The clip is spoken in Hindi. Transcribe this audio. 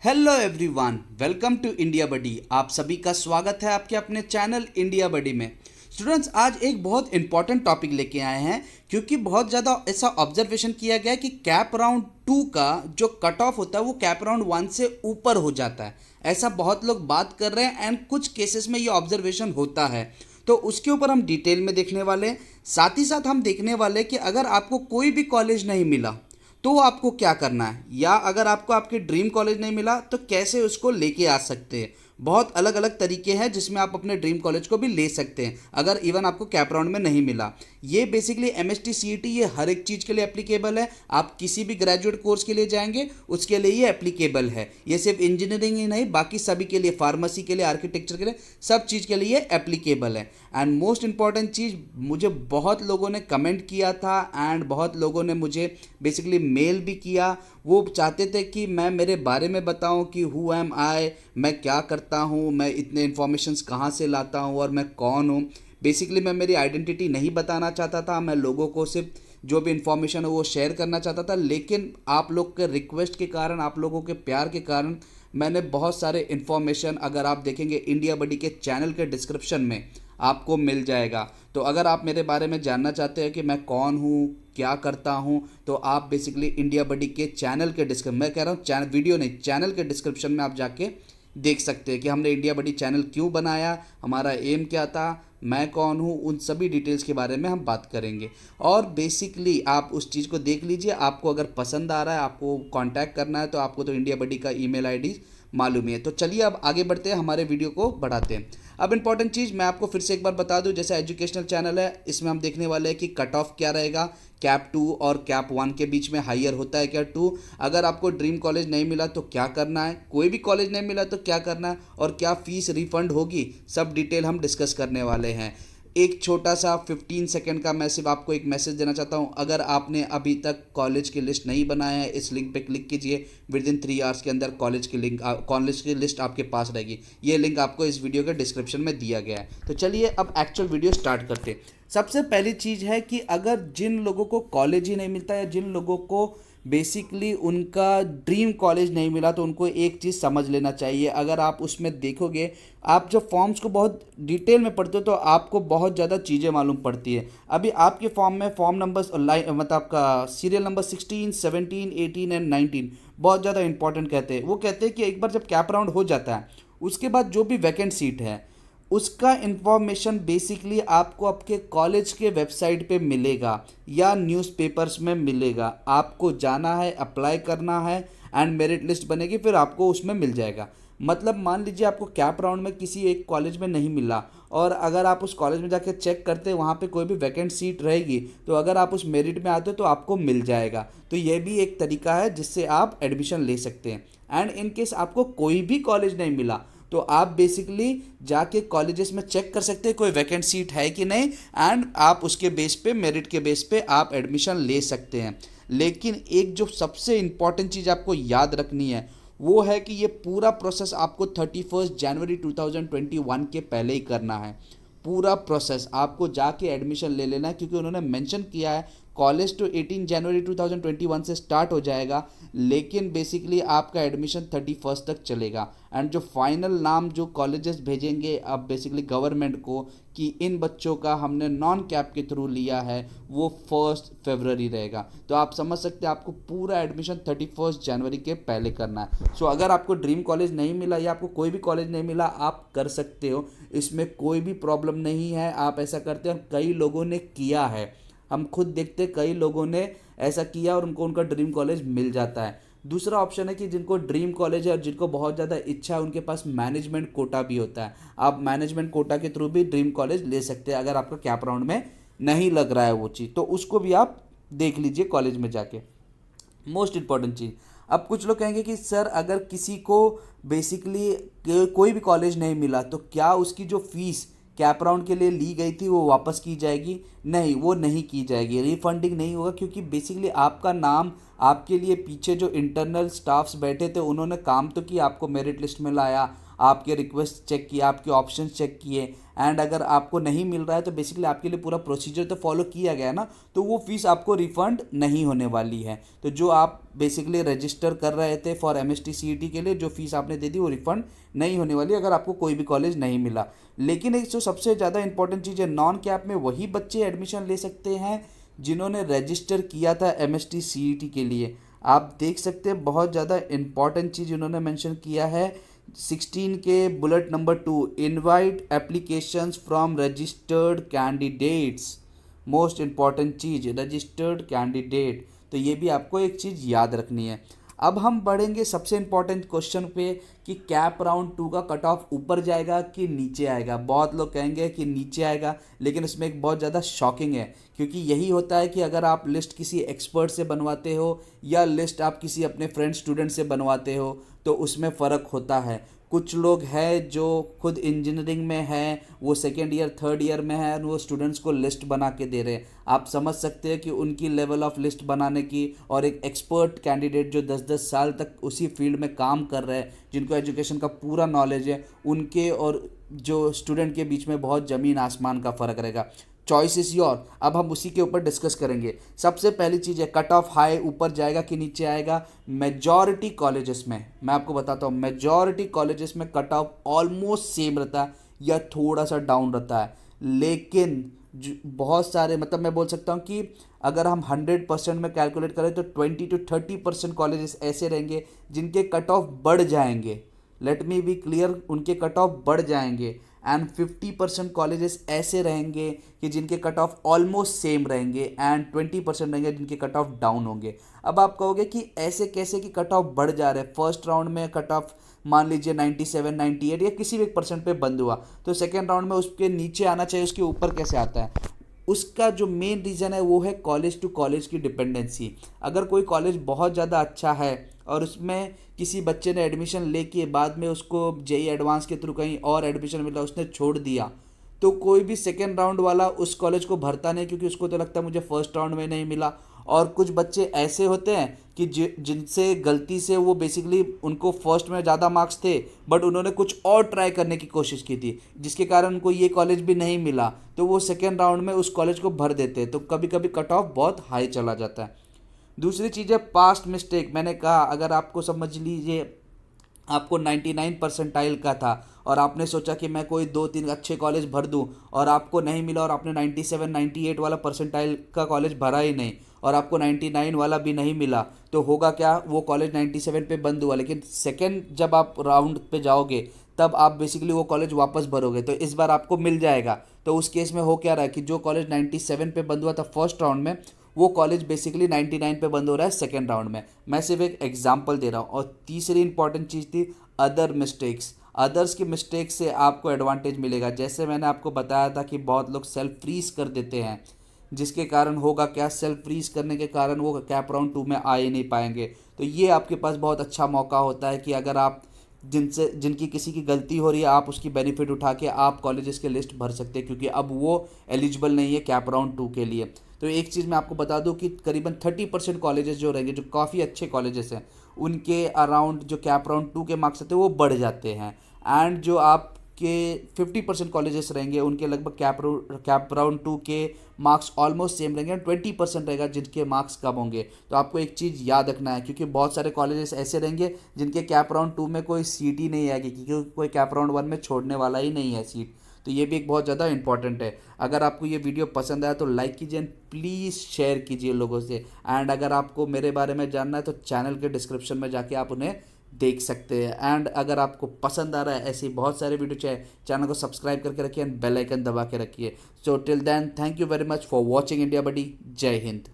Hello everyone, welcome to India buddy. आप सभी का स्वागत है आपके अपने चैनल इंडिया बडी में। स्टूडेंट्स, आज एक बहुत इंपॉर्टेंट टॉपिक लेके आए हैं क्योंकि बहुत ज़्यादा ऐसा ऑब्जर्वेशन किया गया है कि कैप राउंड 2 का जो कट ऑफ होता है वो कैप राउंड 1 से ऊपर हो जाता है। ऐसा बहुत लोग बात कर रहे हैं एंड कुछ केसेस में ये ऑब्जर्वेशन होता है, तो उसके ऊपर हम डिटेल में देखने वाले हैं। साथ ही साथ हम देखने वाले हैं कि अगर आपको कोई भी कॉलेज नहीं मिला तो आपको क्या करना है, या अगर आपको आपके ड्रीम कॉलेज नहीं मिला तो कैसे उसको लेके आ सकते हैं। बहुत अलग अलग तरीके हैं जिसमें आप अपने ड्रीम कॉलेज को भी ले सकते हैं अगर इवन आपको कैप राउंड में नहीं मिला। ये बेसिकली एमएसटी सीईटी ये हर एक चीज़ के लिए एप्लीकेबल है। आप किसी भी ग्रेजुएट कोर्स के लिए जाएंगे उसके लिए ये एप्लीकेबल है। ये सिर्फ इंजीनियरिंग ही नहीं, बाकी सभी के लिए, फार्मेसी के लिए, आर्किटेक्चर के लिए, सब चीज़ के लिए एप्लीकेबल है। एंड मोस्ट इंपॉर्टेंट चीज़, मुझे बहुत लोगों ने कमेंट किया था एंड बहुत लोगों ने मुझे बेसिकली मेल भी किया। वो चाहते थे कि मैं मेरे बारे में बताऊं कि हु एम आई, मैं क्या करता हूं, मैं इतने इन्फॉर्मेशंस कहां से लाता हूं और मैं कौन हूं। बेसिकली मैं मेरी आइडेंटिटी नहीं बताना चाहता था, मैं लोगों को सिर्फ जो भी इन्फॉर्मेशन है वो शेयर करना चाहता था। लेकिन आप लोग के रिक्वेस्ट के कारण, आप लोगों के प्यार के कारण मैंने बहुत सारे इन्फॉर्मेशन, अगर आप देखेंगे इंडिया बडी के चैनल के डिस्क्रिप्शन में आपको मिल जाएगा। तो अगर आप मेरे बारे में जानना चाहते हैं कि मैं कौन हूँ, क्या करता हूँ, तो आप बेसिकली इंडिया बडी के चैनल के डिस्क्रिप्शन, मैं कह रहा हूँ चैनल, वीडियो नहीं, चैनल के डिस्क्रिप्शन में आप जाके देख सकते हैं कि हमने इंडिया बडी चैनल क्यों बनाया, हमारा एम क्या था, मैं कौन हूँ, उन सभी डिटेल्स के बारे में हम बात करेंगे। और बेसिकली आप उस चीज़ को देख लीजिए। आपको अगर पसंद आ रहा है, आपको कांटेक्ट करना है, तो आपको तो इंडिया बडी का ईमेल आईडी मालूम ही है। तो चलिए अब आगे बढ़ते हैं, हमारे वीडियो को बढ़ाते हैं। अब इंपॉर्टेंट चीज़ मैं आपको फिर से एक बार बता दूं, जैसा एजुकेशनल चैनल है इसमें हम देखने वाले हैं कि कट ऑफ क्या रहेगा, कैप 2 और कैप 1 के बीच में हायर होता है क्या 2। अगर आपको ड्रीम कॉलेज नहीं मिला तो क्या करना है, कोई भी कॉलेज नहीं मिला तो क्या करना है, और क्या फीस रिफंड होगी, सब डिटेल हम डिस्कस करने वाले हैं। एक छोटा सा 15 सेकंड का मैं सिर्फ आपको एक मैसेज देना चाहता हूँ। अगर आपने अभी तक कॉलेज की लिस्ट नहीं बनाया है, इस लिंक पे क्लिक कीजिए। विद इन 3 आवर्स के अंदर कॉलेज की लिंक, कॉलेज की लिस्ट आपके पास रहेगी। ये लिंक आपको इस वीडियो के डिस्क्रिप्शन में दिया गया है। तो चलिए अब एक्चुअल वीडियो स्टार्ट करते हैं। सबसे पहली चीज़ है कि अगर जिन लोगों को कॉलेज ही नहीं मिलता या जिन लोगों को बेसिकली उनका ड्रीम कॉलेज नहीं मिला, तो उनको एक चीज़ समझ लेना चाहिए। अगर आप उसमें देखोगे, आप जब फॉर्म्स को बहुत डिटेल में पढ़ते हो तो आपको बहुत ज़्यादा चीज़ें मालूम पड़ती है। अभी आपके फॉर्म में फॉर्म नंबर्स, मतलब आपका सीरियल नंबर 16, 17, 18 एंड 19 बहुत ज़्यादा इंपॉर्टेंट कहते हैं। वो कहते हैं कि एक बार जब कैप राउंड हो जाता है उसके बाद जो भी वैकेंट सीट है उसका इंफॉर्मेशन बेसिकली आपको आपके कॉलेज के वेबसाइट पे मिलेगा या न्यूज़पेपर्स में मिलेगा। आपको जाना है, अप्लाई करना है एंड मेरिट लिस्ट बनेगी, फिर आपको उसमें मिल जाएगा। मतलब मान लीजिए आपको कैप राउंड में किसी एक कॉलेज में नहीं मिला और अगर आप उस कॉलेज में जाके चेक करते हैं वहाँ पे कोई भी वैकेंट सीट रहेगी, तो अगर आप उस मेरिट में आते हो तो आपको मिल जाएगा। तो ये भी एक तरीका है जिससे आप एडमिशन ले सकते हैं। एंड इन केस आपको कोई भी कॉलेज नहीं मिला तो आप बेसिकली जाके कॉलेजेस में चेक कर सकते हैं कोई वैकेंट सीट है कि नहीं, एंड आप उसके बेस पे, मेरिट के बेस पे आप एडमिशन ले सकते हैं। लेकिन एक जो सबसे इम्पॉर्टेंट चीज़ आपको याद रखनी है वो है कि ये पूरा प्रोसेस आपको 31 जनवरी 2021 के पहले ही करना है। पूरा प्रोसेस आपको जाके एडमिशन ले लेना है, क्योंकि उन्होंने मेंशन किया है कॉलेज तो 18 जनवरी 2021 से स्टार्ट हो जाएगा, लेकिन बेसिकली आपका एडमिशन 31 तक चलेगा। एंड जो फाइनल नाम जो कॉलेजेस भेजेंगे अब बेसिकली गवर्नमेंट को कि इन बच्चों का हमने नॉन कैप के थ्रू लिया है, वो 1 फरवरी रहेगा। तो आप समझ सकते हैं आपको पूरा एडमिशन 31 जनवरी के पहले करना है। सो अगर आपको ड्रीम कॉलेज नहीं मिला या आपको कोई भी कॉलेज नहीं मिला, आप कर सकते हो, इसमें कोई भी प्रॉब्लम नहीं है। आप ऐसा करते हैं और कई लोगों ने किया है, हम खुद देखते कई लोगों ने ऐसा किया और उनको उनका ड्रीम कॉलेज मिल जाता है। दूसरा ऑप्शन है कि जिनको ड्रीम कॉलेज है और जिनको बहुत ज़्यादा इच्छा है, उनके पास मैनेजमेंट कोटा भी होता है। आप मैनेजमेंट कोटा के थ्रू भी ड्रीम कॉलेज ले सकते हैं अगर आपका कैप राउंड में नहीं लग रहा है वो चीज़, तो उसको भी आप देख लीजिए कॉलेज में जाके। मोस्ट इंपॉर्टेंट चीज़, अब कुछ लोग कहेंगे कि सर अगर किसी को बेसिकली कोई भी कॉलेज नहीं मिला तो क्या उसकी जो फीस कैप राउंड के लिए ली गई थी वो वापस की जाएगी? नहीं, वो नहीं की जाएगी, रिफंडिंग नहीं होगा, क्योंकि बेसिकली आपका नाम, आपके लिए पीछे जो इंटरनल स्टाफ्स बैठे थे उन्होंने काम तो किया, आपको मेरिट लिस्ट में लाया, आपके रिक्वेस्ट चेक किए, आपके ऑप्शन चेक किए, एंड अगर आपको नहीं मिल रहा है तो बेसिकली आपके लिए पूरा प्रोसीजर तो फॉलो किया गया ना, तो वो फीस आपको रिफंड नहीं होने वाली है। तो जो आप बेसिकली रजिस्टर कर रहे थे फॉर MST CET के लिए, जो फीस आपने दे दी वो रिफंड नहीं होने वाली अगर आपको कोई भी कॉलेज नहीं मिला। लेकिन एक जो सबसे ज़्यादा इंपॉर्टेंट चीज़ है, नॉन कैप में वही बच्चे एडमिशन ले सकते हैं जिन्होंने रजिस्टर किया था MST CET के लिए। आप देख सकते हैं बहुत ज़्यादा इंपॉर्टेंट चीज़ इन्होंने मेंशन किया है 16 के bullet number 2, invite applications from registered candidates. Most important cheese registered candidate, तो ये भी आपको एक चीज़ याद रखनी है। अब हम बढ़ेंगे सबसे इंपॉर्टेंट क्वेश्चन पे कि कैप राउंड 2 का कट ऑफ ऊपर जाएगा कि नीचे आएगा। बहुत लोग कहेंगे कि नीचे आएगा, लेकिन इसमें एक बहुत ज़्यादा शॉकिंग है, क्योंकि यही होता है कि अगर आप लिस्ट किसी एक्सपर्ट से बनवाते हो या लिस्ट आप किसी अपने फ्रेंड स्टूडेंट से बनवाते हो तो उसमें फ़र्क होता है। कुछ लोग हैं जो खुद इंजीनियरिंग में हैं, वो सेकेंड ईयर थर्ड ईयर में है और वो स्टूडेंट्स को लिस्ट बना के दे रहे हैं। आप समझ सकते हैं कि उनकी लेवल ऑफ लिस्ट बनाने की, और एक एक्सपर्ट कैंडिडेट जो 10-10 साल तक उसी फील्ड में काम कर रहे हैं, जिनको एजुकेशन का पूरा नॉलेज है, उनके और जो स्टूडेंट के बीच में बहुत ज़मीन आसमान का फ़र्क रहेगा। Choice is your. अब हम उसी के ऊपर डिस्कस करेंगे। सबसे पहली चीज़ है कट ऑफ हाई ऊपर जाएगा कि नीचे आएगा। मेजॉरिटी कॉलेजेस में मैं आपको बताता हूँ, मेजॉरिटी कॉलेजेस में कट ऑफ ऑलमोस्ट सेम रहता है या थोड़ा सा डाउन रहता है। लेकिन बहुत सारे, मतलब मैं बोल सकता हूँ कि अगर हम 100% में कैलकुलेट करें तो 20-30% कॉलेजेस ऐसे रहेंगे जिनके कट ऑफ बढ़ जाएंगे। लेट मी बी क्लियर, उनके कट ऑफ बढ़ जाएंगे। एंड 50% कॉलेजेस ऐसे रहेंगे कि जिनके कट ऑफ ऑलमोस्ट सेम रहेंगे, एंड 20% रहेंगे जिनके कट ऑफ डाउन होंगे। अब आप कहोगे कि ऐसे कैसे कि कट ऑफ बढ़ जा रहे हैं। फर्स्ट राउंड में कट ऑफ मान लीजिए 97, 98 या किसी भी एक परसेंट पे बंद हुआ, तो सेकेंड राउंड में उसके नीचे आना चाहिए, उसके ऊपर कैसे आता है? उसका जो मेन रीज़न है वो है कॉलेज टू कॉलेज की डिपेंडेंसी। अगर कोई कॉलेज बहुत ज़्यादा अच्छा है और उसमें किसी बच्चे ने एडमिशन लेके बाद में उसको JEE एडवांस के थ्रू कहीं और एडमिशन मिला, उसने छोड़ दिया, तो कोई भी सेकेंड राउंड वाला उस कॉलेज को भरता नहीं, क्योंकि उसको तो लगता है मुझे फर्स्ट राउंड में नहीं मिला। और कुछ बच्चे ऐसे होते हैं कि जिनसे गलती से वो बेसिकली उनको फर्स्ट में ज़्यादा मार्क्स थे, बट उन्होंने कुछ और ट्राई करने की कोशिश की थी, जिसके कारण उनको ये कॉलेज भी नहीं मिला, तो वो सेकेंड राउंड में उस कॉलेज को भर देते हैं। तो कभी कभी कट ऑफ बहुत हाई चला जाता है। दूसरी चीज़ है पास्ट मिस्टेक। मैंने कहा अगर आपको समझ लीजिए आपको 99 परसेंटाइल का था और आपने सोचा कि मैं कोई 2-3 अच्छे कॉलेज भर दूं, और आपको नहीं मिला और आपने 97 98 वाला परसेंटाइल का कॉलेज भरा ही नहीं, और आपको 99 वाला भी नहीं मिला, तो होगा क्या? वो कॉलेज 97 पे बंद हुआ। लेकिन सेकंड जब आप राउंड पे जाओगे तब आप बेसिकली वो कॉलेज वापस भरोगे, तो इस बार आपको मिल जाएगा। तो उस केस में हो क्या रहा है कि जो कॉलेज 97 पे बंद हुआ था फर्स्ट राउंड में, वो कॉलेज बेसिकली 99 पे बंद हो रहा है सेकेंड राउंड में। मैं सिर्फ एक एग्जांपल दे रहा हूँ। और तीसरी इंपॉर्टेंट चीज़ थी अदर मिस्टेक्स। अदर्स की मिस्टेक से आपको एडवांटेज मिलेगा। जैसे मैंने आपको बताया था कि बहुत लोग सेल्फ फ्रीज कर देते हैं, जिसके कारण होगा क्या, सेल्फ फ्रीज करने के कारण वो कैप राउंड 2 में आ ही नहीं पाएंगे। तो ये आपके पास बहुत अच्छा मौका होता है कि अगर आप जिनकी किसी की गलती हो रही है, आप उसकी बेनिफिट उठा के आप कॉलेजेस के लिस्ट भर सकते हैं, क्योंकि अब वो एलिजिबल नहीं है कैप राउंड 2 के लिए। तो एक चीज़ मैं आपको बता दूं कि करीबन 30% कॉलेजेस जो रहेंगे, जो काफ़ी अच्छे कॉलेजेस हैं, उनके अराउंड जो कैप राउंड 2 के मार्क्स आते हैं वो बढ़ जाते हैं। एंड जो आपके 50% कॉलेजेस रहेंगे उनके लगभग कैप राउंड 2 के मार्क्स ऑलमोस्ट सेम रहेंगे, 20% रहेगा जिनके मार्क्स कम होंगे। तो आपको एक चीज़ याद रखना है, क्योंकि बहुत सारे कॉलेजेस ऐसे रहेंगे जिनके कैप राउंड 2 में कोई सीट ही नहीं आएगी, क्योंकि कोई कैप राउंड 1 में छोड़ने वाला ही नहीं है सीट। तो ये भी एक बहुत ज़्यादा इंपॉर्टेंट है। अगर आपको ये वीडियो पसंद आया तो लाइक कीजिए एंड प्लीज़ शेयर कीजिए लोगों से। एंड अगर आपको मेरे बारे में जानना है तो चैनल के डिस्क्रिप्शन में जाके आप उन्हें देख सकते हैं। एंड अगर आपको पसंद आ रहा है ऐसी बहुत सारे वीडियो, चाहे चैनल को सब्सक्राइब करके रखिए एंड बेल आइकन दबा के रखिए। So till then, thank you very much for watching India buddy. जय हिंद।